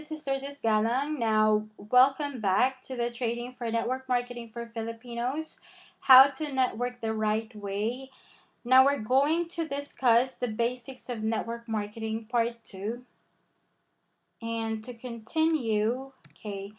this is Sturgis Galang. Now, welcome back to the Trading for Network Marketing for Filipinos, how to network the right way. Now, we're going to discuss the basics of network marketing part 2. And to continue, okay,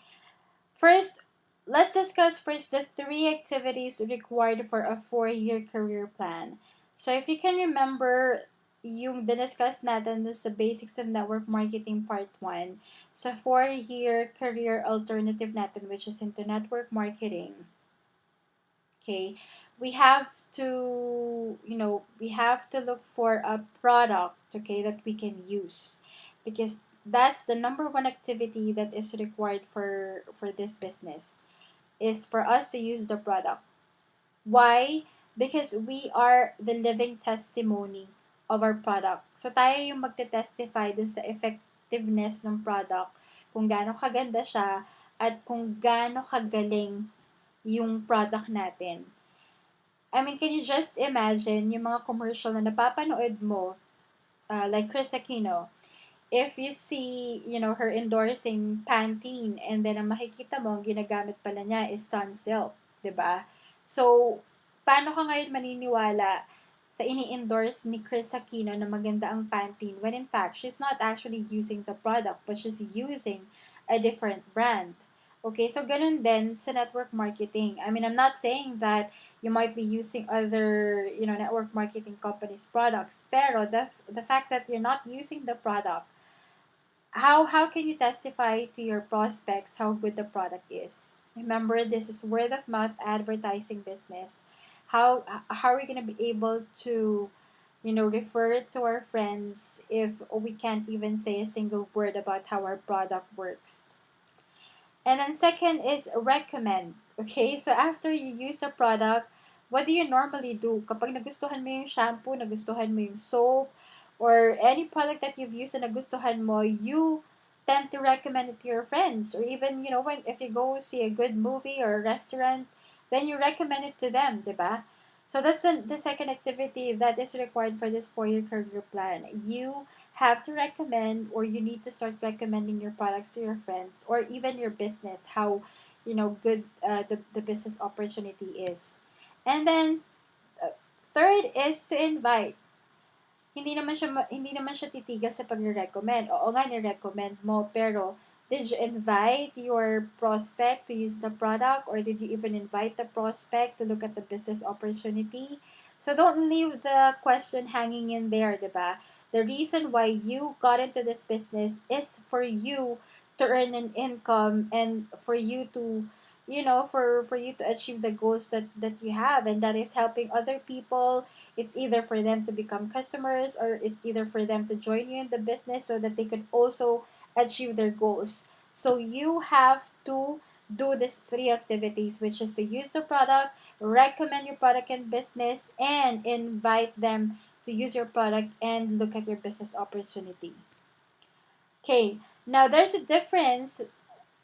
first, let's discuss first the 3 activities required for a 4-year career plan. So, if you can remember, yung diniscuss natin dun sa basics of network marketing part 1. So, 4-year career alternative natin, which is into network marketing. Okay, we have to, we have to look for a product, okay, that we can use, because that's the number one activity that is required for this business, is for us to use the product. Why? Because we are the living testimony of our product. So, tayo yung magte-testify dun sa effectiveness ng product, kung gaano kaganda siya, at kung gaano kagaling yung product natin. I mean, can you just imagine yung mga commercial na napapanood mo, like Chris Aquino, if you see, her endorsing Pantene, and then ang makikita mo, ang ginagamit pala niya is Sunsilk, 'di ba? So, paano ka ngayon maniniwala sa ini-endorse ni Chris Aquino na maganda ang Pantene when in fact, she's not actually using the product, but she's using a different brand? Okay, so ganun din sa network marketing. I mean, I'm not saying that you might be using other, network marketing companies' products, pero the fact that you're not using the product, how can you testify to your prospects how good the product is? Remember, this is word of mouth advertising business. How are we gonna be able to, refer it to our friends if we can't even say a single word about how our product works? And then second is recommend. Okay, so after you use a product, what do you normally do? Kapag nagustuhan mo yung shampoo, nagustuhan mo yung soap, or any product that you've used na nagustuhan mo, you tend to recommend it to your friends. Or even, if you go see a good movie or a restaurant, then you recommend it to them, diba? So that's the second activity that is required for this 4-year career plan. You have to recommend, or you need to start recommending your products to your friends or even your business, how good the business opportunity is. And then third is to invite. Hindi naman siya titigas sa pag-recommend. Oo nga, ni-recommend mo, pero did you invite your prospect to use the product, or did you even invite the prospect to look at the business opportunity? So don't leave the question hanging in there, diba? The reason why you got into this business is for you to earn an income, and for you to, for you to achieve the goals that you have, and that is helping other people. It's either for them to become customers, or it's either for them to join you in the business so that they could also achieve their goals. So you have to do these 3 activities, which is to use the product, recommend your product and business, and invite them to use your product and look at your business opportunity. Okay, now there's a difference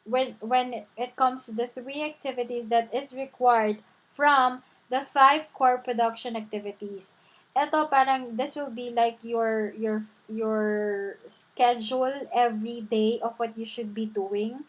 when it comes to the 3 activities that is required from the 5 core production activities. Ito, parang this will be like your schedule every day of what you should be doing.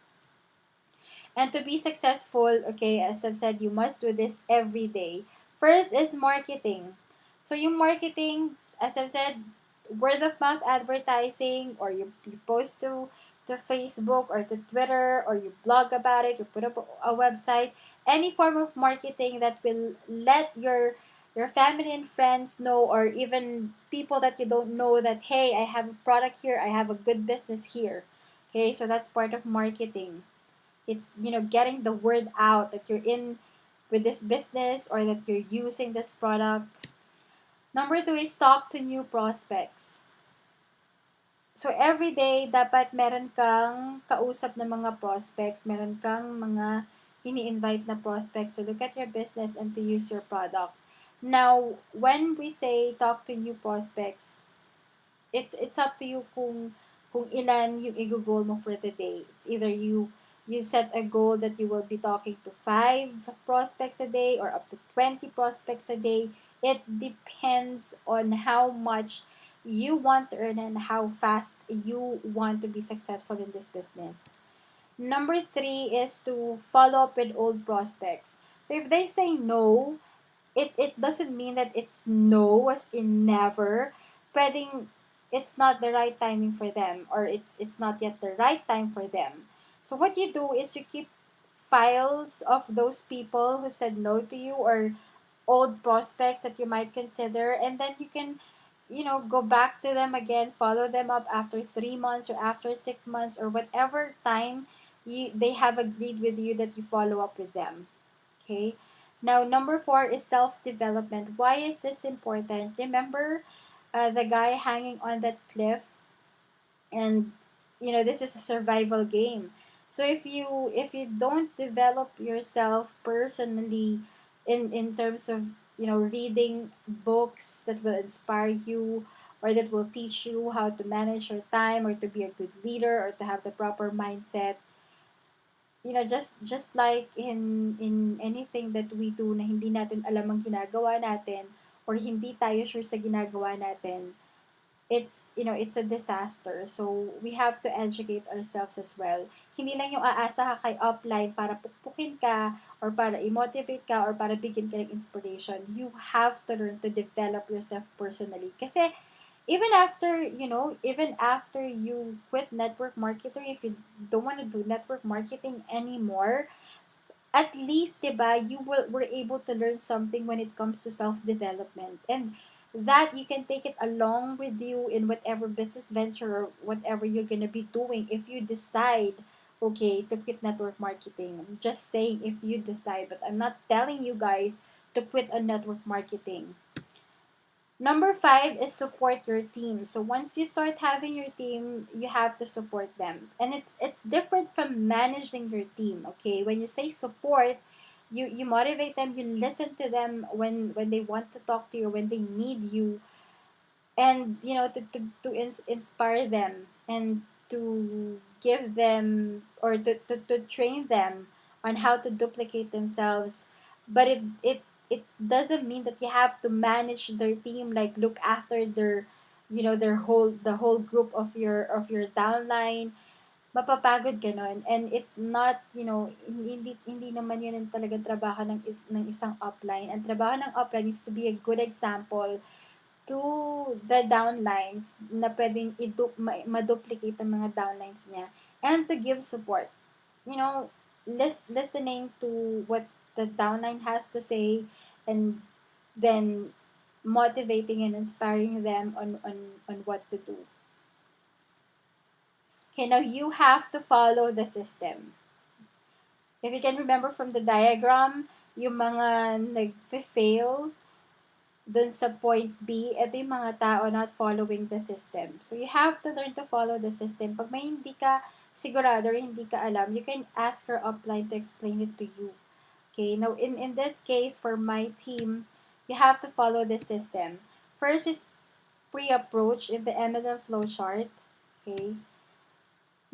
And to be successful, okay, as I've said, you must do this every day. First is marketing. So yung marketing, as I've said, word of mouth advertising, or you post to Facebook or to Twitter, or you blog about it, you put up a website, any form of marketing that will let your family and friends know, or even people that you don't know, that hey, I have a product here, I have a good business here. Okay, so that's part of marketing. It's getting the word out that you're in with this business, or that you're using this product. Number 2 is talk to new prospects. So, every day, dapat meron kang kausap na mga prospects, meron kang mga ini-invite na prospects to look at your business and to use your product. Now, when we say talk to new prospects, it's up to you kung ilan yung i-goal mo for the day. It's either you set a goal that you will be talking to 5 prospects a day, or up to 20 prospects a day. It depends on how much you want to earn and how fast you want to be successful in this business. Number three is to follow up with old prospects. So if they say no, it doesn't mean that it's no as in never. Pwedeng it's not the right timing for them, or it's not yet the right time for them. So what you do is you keep files of those people who said no to you, or old prospects that you might consider, and then you can go back to them again, follow them up after 3 months or after 6 months or whatever time they have agreed with you that you follow up with them. Okay. Now, number four is self development. Why is this important? Remember the guy hanging on that cliff, and this is a survival game. So if you don't develop yourself personally, in terms of reading books that will inspire you, or that will teach you how to manage your time, or to be a good leader, or to have the proper mindset, just like in anything that we do na hindi natin alam ang ginagawa natin, or hindi tayo sure sa ginagawa natin, it's a disaster. So we have to educate ourselves as well. Hindi lang yung aasa ka kay upline para pukpukin ka, or para i-motivate ka, or para bigyan ka ng inspiration. You have to learn to develop yourself personally. Kasi even after you quit network marketing, if you don't want to do network marketing anymore, at least, diba, were able to learn something when it comes to self-development. And that you can take it along with you in whatever business venture or whatever you're gonna be doing if you decide, okay, to quit network marketing. I'm just saying if you decide, but I'm not telling you guys to quit on network marketing. Number five is support your team. So once you start having your team, you have to support them. And it's different from managing your team, okay? When you say support, you motivate them, you listen to them when they want to talk to you, when they need you, and to inspire them, and to give them, or to train them on how to duplicate themselves. But it doesn't mean that you have to manage their team, like look after the whole group of your downline. Mapapagod ganon, and it's not, hindi naman yun ang talagang trabaho ng isang upline. Ang trabaho ng upline is to be a good example to the downlines, na pwedeng ma-duplicate ang mga downlines niya, and to give support. You know, listening to what the downline has to say, and then motivating and inspiring them on what to do. Okay, now you have to follow the system. If you can remember from the diagram, yung mga nag-fail dun sa point B, ito yung mga tao not following the system. So, you have to learn to follow the system. Pag may hindi ka sigurado or hindi ka alam, you can ask your upline to explain it to you. Okay, now in this case, for my team, you have to follow the system. First is pre-approach in the MLM Flow Chart. Okay.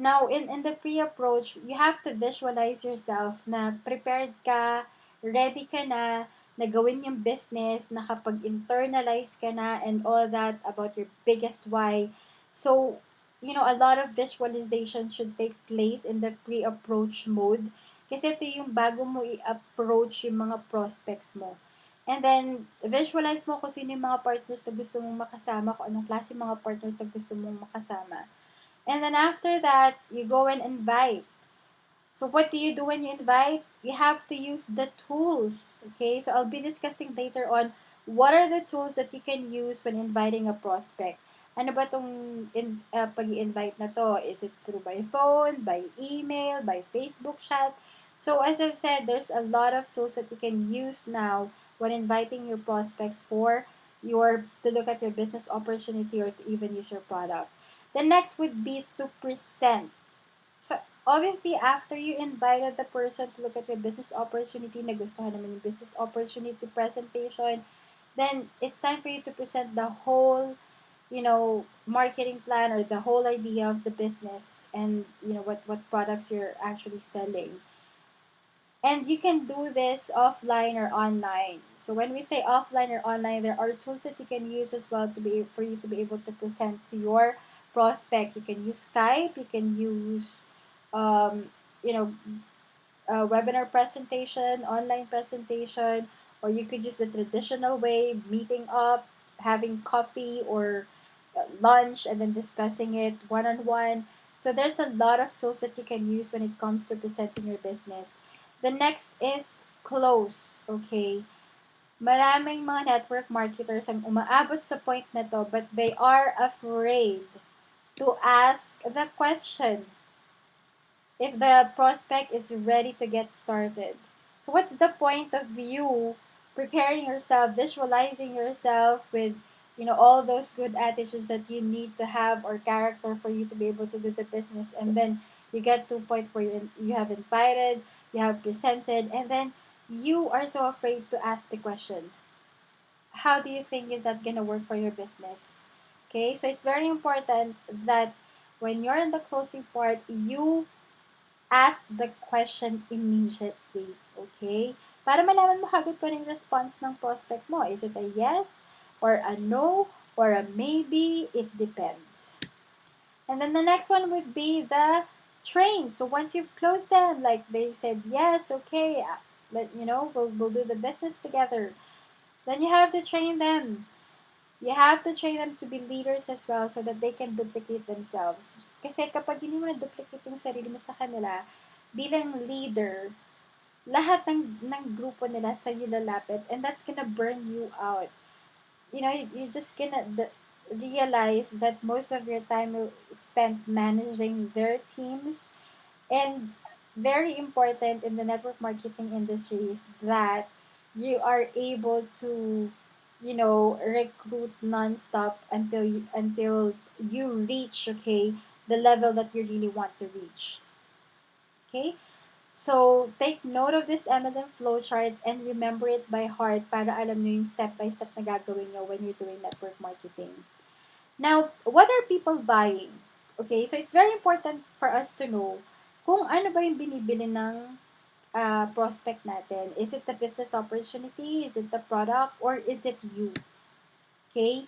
Now, in the pre-approach, you have to visualize yourself na prepared ka, ready ka na gawin yung business, nakapag-internalize ka na, and all that about your biggest why. So, a lot of visualization should take place in the pre-approach mode. Kasi ito yung bago mo i-approach yung mga prospects mo. And then, visualize mo kung sino yung mga partners na gusto mong makasama, kung anong klase mga partners na gusto mong makasama. And then after that, you go and invite. So what do you do when you invite? You have to use the tools. Okay, so I'll be discussing later on what are the tools that you can use when inviting a prospect. Ano ba tong pag-i-invite na to? Is it through by phone, by email, by Facebook chat? So as I've said, there's a lot of tools that you can use now when inviting your prospects to look at your business opportunity, or to even use your product. The next would be to present. So, obviously, after you invited the person to look at your business opportunity, nagustuhan naman yung business opportunity presentation, then it's time for you to present the whole, marketing plan, or the whole idea of the business, and, what products you're actually selling. And you can do this offline or online. So when we say offline or online, there are tools that you can use as well to be for you to be able to present to your prospect. You can use Skype, you can use um, you know, a webinar presentation, online presentation, or you could use the traditional way, meeting up, having coffee or lunch, and then discussing it one on one. So there's a lot of tools that you can use when it comes to presenting your business. The next is close, okay? Maraming mga network marketers ang umaabot sa point na to, but they are afraid to ask the question if the prospect is ready to get started. So what's the point of you preparing yourself, visualizing yourself with all those good attitudes that you need to have or character for you to be able to do the business, and then you get to a point where you have invited, you have presented, and then you are so afraid to ask the question. How do you think is that gonna work for your business? Okay, so it's very important that when you're in the closing part, you ask the question immediately, okay? Para malaman mo kagad kung ano yung response ng prospect mo. Is it a yes, or a no, or a maybe? It depends. And then the next one would be the train. So once you've closed them, like they said, yes, okay, we'll do the business together. Then you have to train them. You have to train them to be leaders as well so that they can duplicate themselves. Kasi kapag hindi mo na-duplicate yung sarili mo sa kanila, bilang leader, lahat ng grupo nila sa iyo lalapit, and that's gonna burn you out. You're just gonna realize that most of your time will spent managing their teams. And very important in the network marketing industry is that you are able to, recruit nonstop until you reach, okay, the level that you really want to reach. Okay? So, take note of this MLM flow chart and remember it by heart para alam nyo yung step-by-step na gagawin nyo when you're doing network marketing. Now, what are people buying? Okay, so it's very important for us to know kung ano ba yung binibili ng prospect natin. Is it the business opportunity? Is it the product? Or is it you? Okay?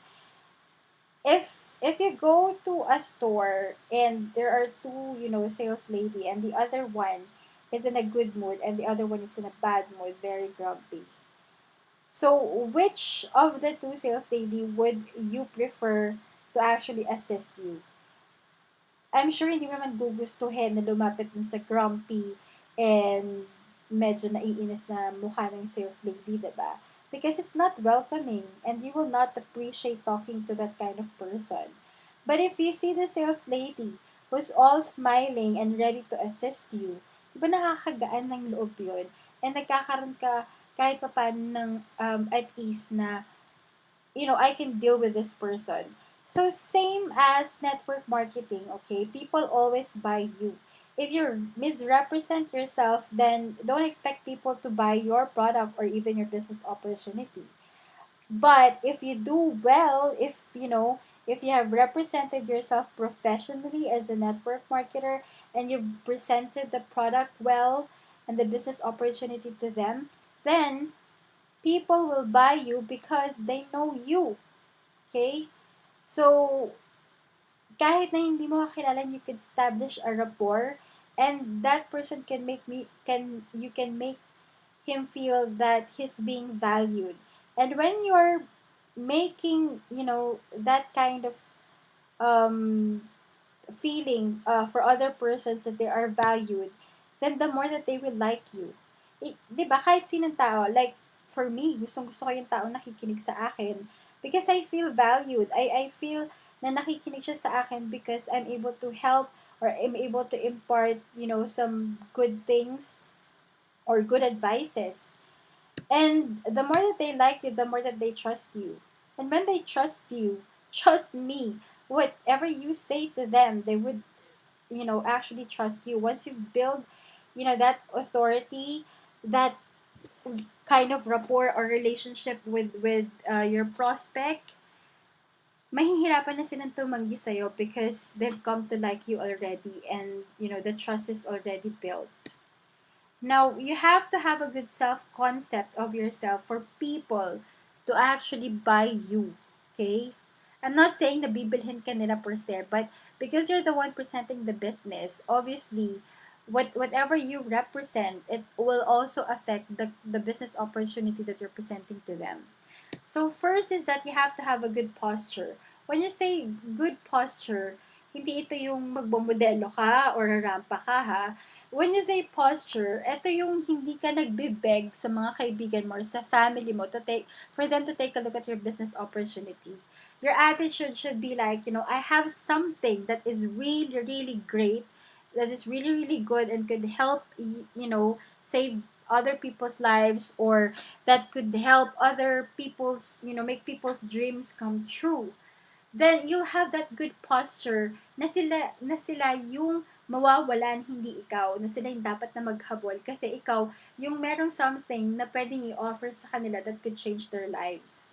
If you go to a store and there are two, sales lady, and the other one is in a good mood and the other one is in a bad mood, very grumpy. So, which of the two sales lady would you prefer to actually assist you? I'm sure hindi mo naman gugustuhin na lumapit dun sa grumpy and medyo naiinis na mukha ng sales lady, diba? Because it's not welcoming and you will not appreciate talking to that kind of person. But if you see the sales lady who's all smiling and ready to assist you, diba nakakagaan ng loob yun? And nagkakaroon ka kahit pa paano ng at ease na, I can deal with this person. So same as network marketing, okay? People always buy you. If you misrepresent yourself, then don't expect people to buy your product or even your business opportunity. But if you do well, if you have represented yourself professionally as a network marketer and you've presented the product well and the business opportunity to them, then people will buy you because they know you. Okay? So, kahit na hindi mo kakilala, you can establish a rapport, and that person you can make him feel that he's being valued. And when you're making, that kind of um, feeling for other persons that they are valued, then the more that they will like you. Di ba, kahit sinong tao, like, for me, gustong gusto ko yung tao nakikinig sa akin because I feel valued. I feel na nakikinig siya sa akin because I'm able to help or I'm able to impart, some good things or good advices. And the more that they like you, the more that they trust you. And when they trust you, trust me, whatever you say to them, they would, actually trust you. Once you've built, that authority, that kind of rapport or relationship with your prospect, mahihirapan na silang tumanggi sa'yo because they've come to like you already and, the trust is already built. Now, you have to have a good self-concept of yourself for people to actually buy you. Okay? I'm not saying na bibilhin ka nila per se, but because you're the one presenting the business, obviously, whatever you represent, it will also affect the business opportunity that you're presenting to them. So first is that you have to have a good posture. When you say good posture, hindi ito yung magbomodelo ka or rampa ka ha. When you say posture, ito yung hindi ka nagbibeg sa mga kaibigan mo or sa family mo for them to take a look at your business opportunity. Your attitude should be like, I have something that is really, really great, that is really, really good and could help, save other people's lives, or that could help other people's, make people's dreams come true. Then you'll have that good posture na sila yung mawawalan, hindi ikaw, na sila yung dapat na maghabol kasi ikaw yung merong something na pwedeng i-offer sa kanila that could change their lives.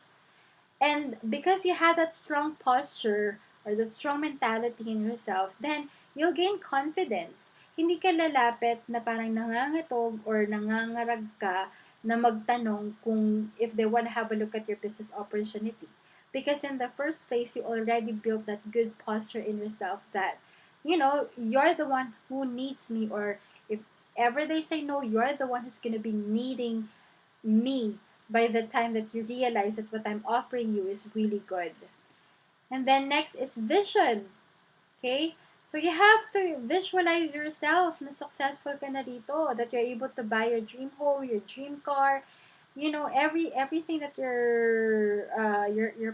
And because you have that strong posture or that strong mentality in yourself, then you'll gain confidence. Hindi ka lalapit na parang nangangatog or nangangarag ka na magtanong kung if they want to have a look at your business opportunity. Because in the first place, you already built that good posture in yourself that, you're the one who needs me, or if ever they say no, you're the one who's going to be needing me by the time that you realize that what I'm offering you is really good. And then next is vision. Okay? So you have to visualize yourself na successful ka na dito, that you're able to buy your dream home, your dream car, everything that you're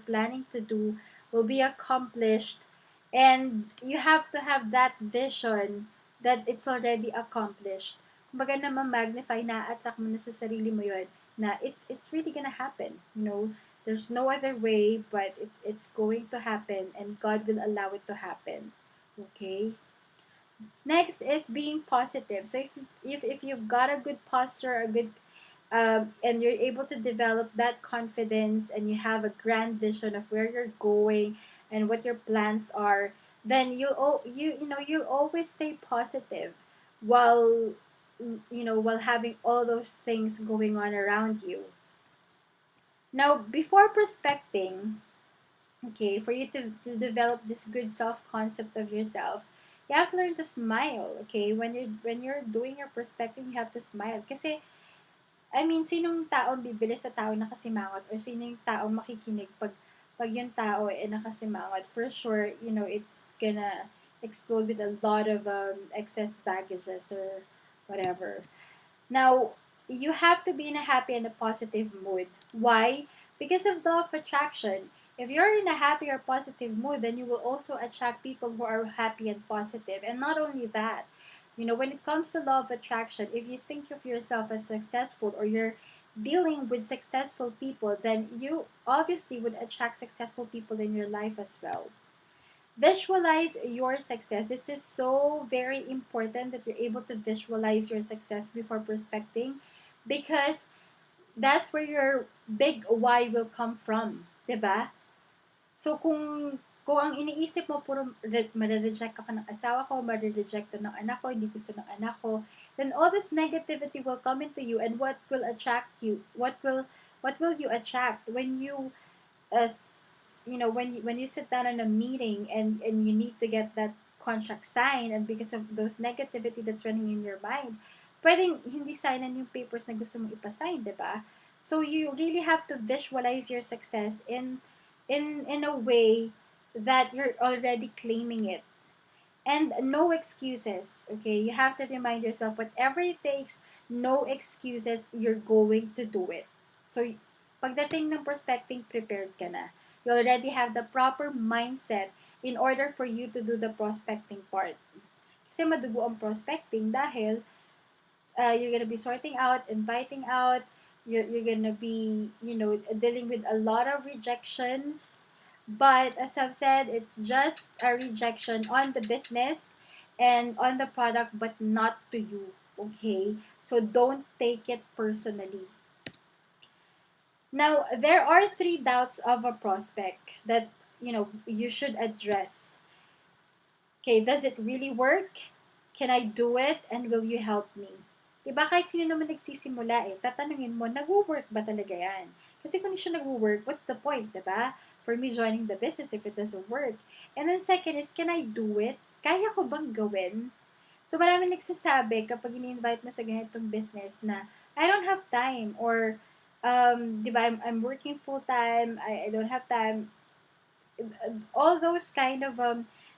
planning to do will be accomplished, and you have to have that vision that it's already accomplished. Kumbaga na ma-magnify, na-attract mo na sa sarili mo yun, na it's really gonna happen. There's no other way, but it's going to happen, and God will allow it to happen. Okay? Next is being positive. So if you've got a good posture, a good and you're able to develop that confidence, and you have a grand vision of where you're going and what your plans are, then you'll always stay positive while while having all those things going on around you. Now, before prospecting, okay, for you to develop this good self-concept of yourself, you have to learn to smile. Okay, when you're doing your prospecting, you have to smile kasi I mean, sinong taong bibili sa tao nakasimangot, or sino yung taong makikinig pag yung tao nakasimangot? For sure, it's gonna explode with a lot of excess baggages or whatever. Now, you have to be in a happy and a positive mood. Why? Because of law of attraction. If you're in a happy or positive mood, then you will also attract people who are happy and positive. And not only that, when it comes to law of attraction, if you think of yourself as successful, or you're dealing with successful people, then you obviously would attract successful people in your life as well. Visualize your success. This is so very important that you're able to visualize your success before prospecting, because that's where your big why will come from, 'di ba? So kung ang iniisip mo puro mare-reject ako ng asawa ko, mare-reject to ng anak ko, hindi gusto ng anak ko, then all this negativity will come into you, and what will attract you? What will you attract when you uh, when you sit down in a meeting, and you need to get that contract signed, and because of those negativity that's running in your mind, pwedeng hindi signan yung papers na gusto mong ipasign, di ba? So you really have to visualize your success in a way that you're already claiming it. And no excuses, okay? You have to remind yourself, whatever it takes, no excuses, you're going to do it. So, pagdating ng prospecting, prepared ka na. You already have the proper mindset in order for you to do the prospecting part. Kasi madugo ang prospecting dahil you're gonna be sorting out, inviting out, you're gonna be, dealing with a lot of rejections. But as I've said, it's just a rejection on the business and on the product, but not to you. Okay? So don't take it personally. Now, there are 3 doubts of a prospect that, you should address. Okay, does it really work? Can I do it? And will you help me? Diba, kahit sino naman nagsisimula tatanungin mo, nag-work ba talaga yan? Kasi kung hindi siya nag-work, what's the point, diba? For me joining the business if it doesn't work. And then second is, can I do it? Kaya ko bang gawin? So, maraming nagsasabi kapag ini-invite mo sa ganitong business na, I don't have time, or, di ba, I'm working full-time, I don't have time, all those kind of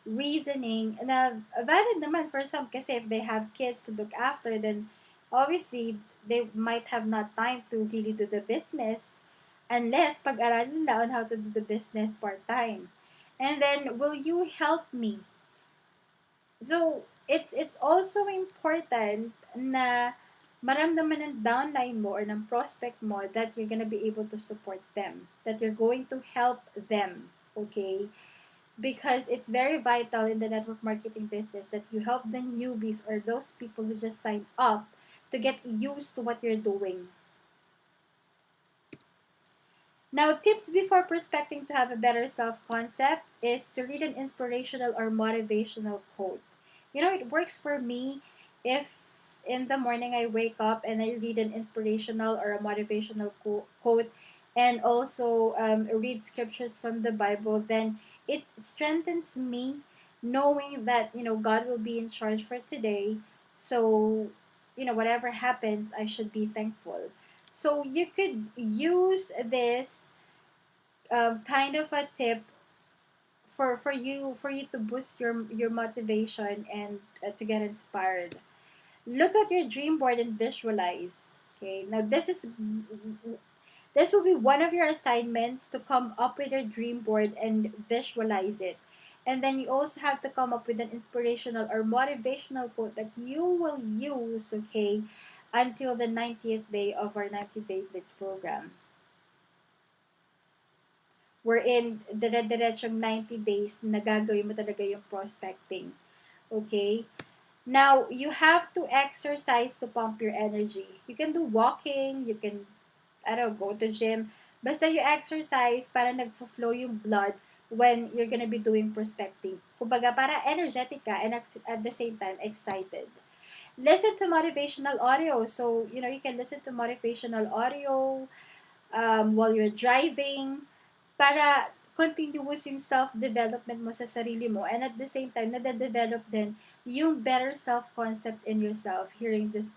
reasoning na valid naman for some, kasi if they have kids to look after, then obviously they might have not time to really do the business unless pag-aralan nila on how to do the business part-time. And then, will you help me? So, it's also important na maramdaman ng downline mo or ng prospect mo that you're gonna be able to support them, that you're going to help them, okay? Because it's very vital in the network marketing business that you help the newbies or those people who just signed up to get used to what you're doing. Now, tips before prospecting to have a better self-concept is to read an inspirational or motivational quote. You know, it works for me if in the morning I wake up and I read an inspirational or a motivational quote, and also read scriptures from the Bible, then it strengthens me knowing that, God will be in charge for today. So, whatever happens, I should be thankful. So you could use this kind of a tip for you to boost your motivation and to get inspired. Look at your dream board and visualize. Okay, now this will be one of your assignments, to come up with your dream board and visualize it. And then you also have to come up with an inspirational or motivational quote that you will use, okay, until the 90th day of our 90-day Blitz program. We're in dire-diretsong 90 days na gagawin mo talaga yung prospecting. Okay? Now, you have to exercise to pump your energy. You can do walking, you can, go to gym. Basta you exercise para nagfo-flow yung blood when you're gonna be doing prospecting. Kumbaga, para energetic ka and at the same time, excited. Listen to motivational audio. So, you can listen to motivational audio while you're driving, para continuous yung self-development mo sa sarili mo, and at the same time, nade-develop din yung better self-concept in yourself, hearing this,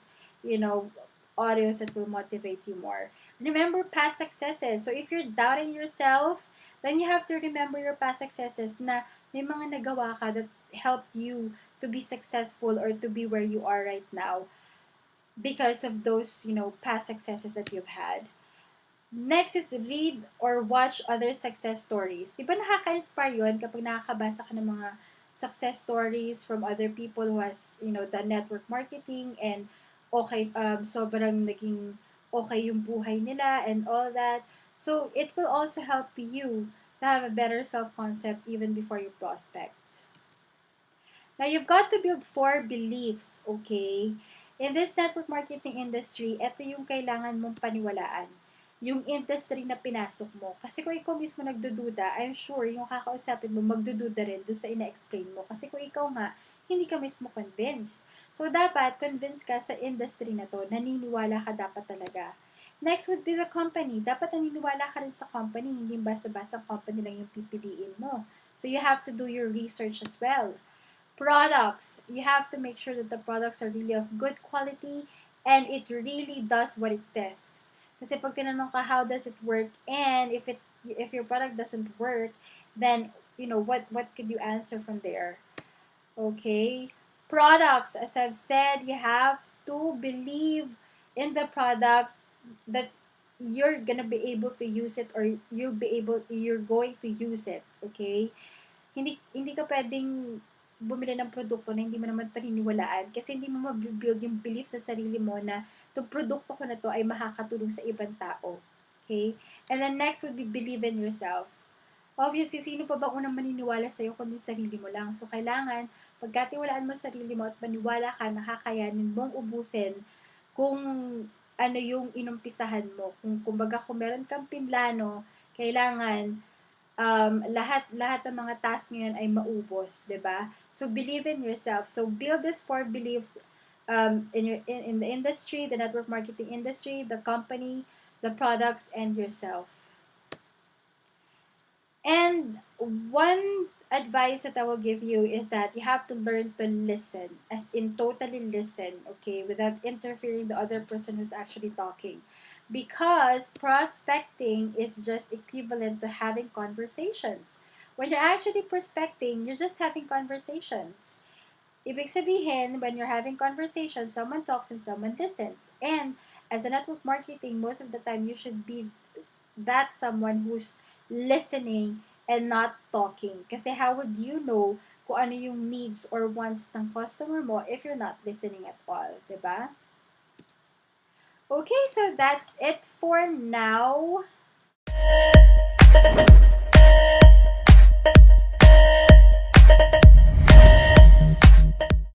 audios that will motivate you more. Remember past successes. So if you're doubting yourself, then you have to remember your past successes, na may mga nagawa ka that helped you to be successful or to be where you are right now because of those, past successes that you've had. Next is read or watch other success stories. Di ba nakaka-inspire yun kapag nakakabasa ka ng mga success stories from other people who has, the network marketing, and okay, sobrang naging okay yung buhay nila and all that. So, it will also help you to have a better self-concept even before you prospect. Now, you've got to build 4 beliefs, okay? In this network marketing industry, ito yung kailangan mong paniwalaan. Yung industry na pinasok mo. Kasi kung ikaw mismo nagdududa, I'm sure yung kakausapin mo magdududa rin doon sa ina-explain mo. Kasi kung ikaw nga, hindi ka mismo convinced. So, dapat convince ka sa industry na to. Naniniwala ka dapat talaga. Next would be the company. Dapat naniniwala ka rin sa company. Hindi basta-basta company lang yung pipiliin mo. So, you have to do your research as well. Products. You have to make sure that the products are really of good quality and it really does what it says. Kasi pag tinanong ka, how does it work? And if your product doesn't work, then, what could you answer from there? Okay? Products, as I've said, you have to believe in the product that you're gonna be able to use it, or you're going to use it. Okay? Hindi ka pwedeng bumili ng produkto na hindi mo naman paniniwalaan, kasi hindi mo mabuild yung belief sa sarili mo na itong produkto ko na to ay makakatulong sa ibang tao. Okay? And then next would be believe in yourself. Obviously, sino pa ba unang maniniwala sa'yo kundi sarili mo lang? So, kailangan, pagkatiwalaan mo sarili mo at maniwala ka, nakakayanin mong ubusin kung ano yung inumpisahan mo. Kumbaga, kung meron kang pinlano, kailangan lahat ng mga tasks ngayon ay maubos, 'di ba? So believe in yourself. So build these 4 beliefs in the industry, the network marketing industry, the company, the products, and yourself. And one advice that I will give you is that you have to learn to listen, as in totally listen, okay, without interfering the other person who's actually talking. Because prospecting is just equivalent to having conversations. When you're actually prospecting, you're just having conversations. Ibig sabihin, when you're having conversations, someone talks and someone listens. And as a network marketing, most of the time you should be that someone who's listening and not talking. Kasi how would you know kung ano yung needs or wants ng customer mo if you're not listening at all, 'di ba? Okay, so that's it for now.